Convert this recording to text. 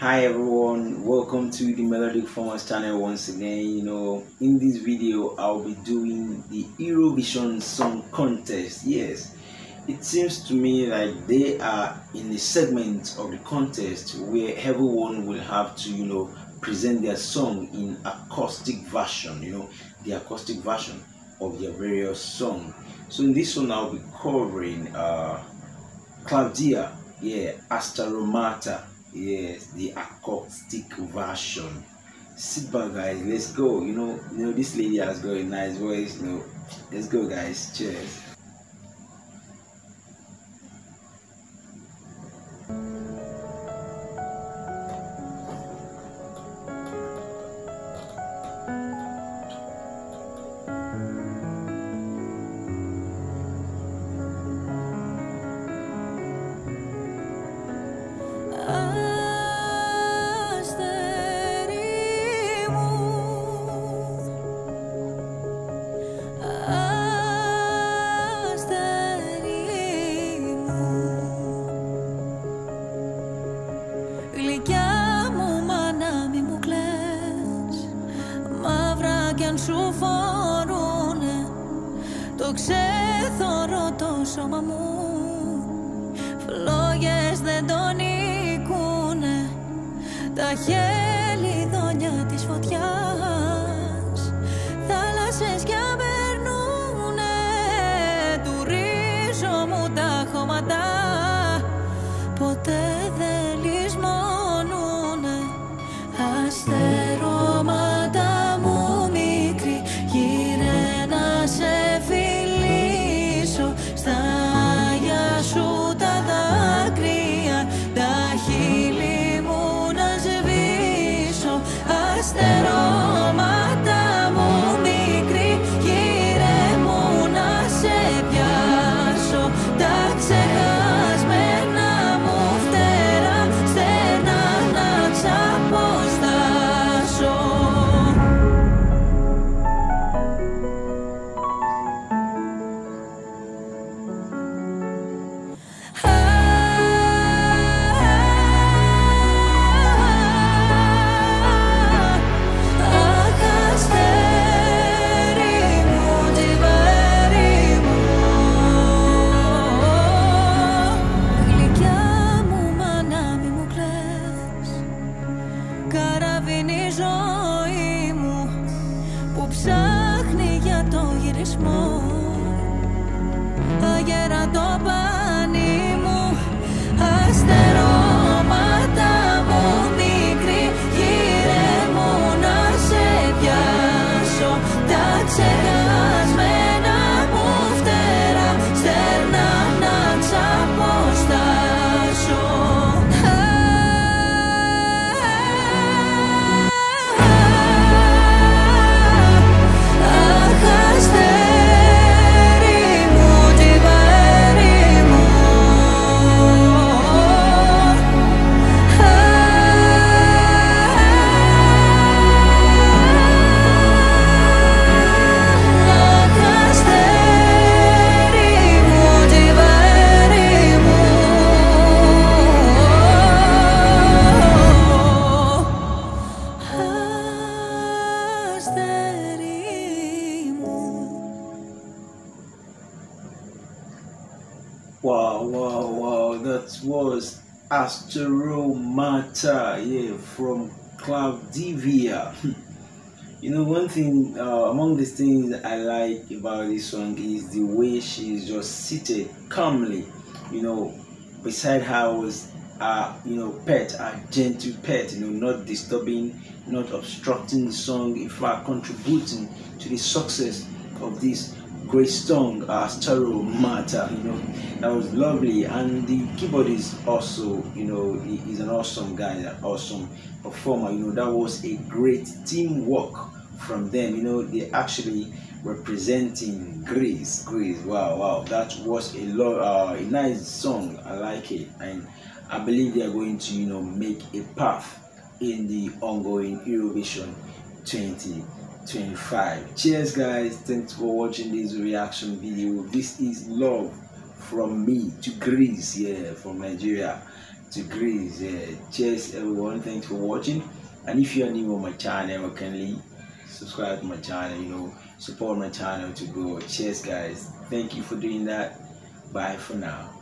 Hi everyone, welcome to the Melodic Formers channel once again. In this video I'll be doing the Eurovision Song Contest. Yes, it seems to me like they are in a segment of the contest where everyone will have to present their song in acoustic version, the acoustic version of their various song. So in this one I'll be covering Claudia, Astaromata. Yes, the acoustic version. Sit back, guys. Let's go. This lady has got a nice voice. Let's go, guys. Cheers. Σου φορούνε το ξέθωρο το σώμα μου, φλόγες δεν τον νικούνε τα χελιδόνια της φωτιάς, θάλασσες κι απερνούνε του ρίζου μου τα χώματα, ποτέ δεν λησμονούνε αστερώματα. Αστερώματα μου μικρή, γύρε μου να σε πιάσω. Τα ξεχασμένα μου φτερά, στενά να ξαποστάσω. Καραβίνει η ζωή μου που ψάχνει για το γυρισμό, αγέρα το πανί μου, αστερώματα μου μικρή, γύρε μου να σε πιάσω. Τα ξεχασμένα μου φτερά, στέρνα να ξαποστάσω. Wow, that was Astaromata, from Claudia. One thing, among the things I like about this song is the way she's just seated calmly, beside her was pet, a gentle pet, not disturbing, not obstructing the song, in fact contributing to the success of this great song, Astaromata. That was lovely, and the keyboardist also, he's an awesome guy, an awesome performer. That was a great teamwork from them. They actually representing Greece. Wow, that was a nice song. I like it, and I believe they are going to make a path in the ongoing Eurovision 2025. Cheers, guys. Thanks for watching this reaction video. This is love from me to Greece, from Nigeria. to grace. Cheers everyone, thanks for watching. And if you are new on my channel, kindly subscribe to my channel, support my channel to grow. Cheers guys, thank you for doing that. Bye for now.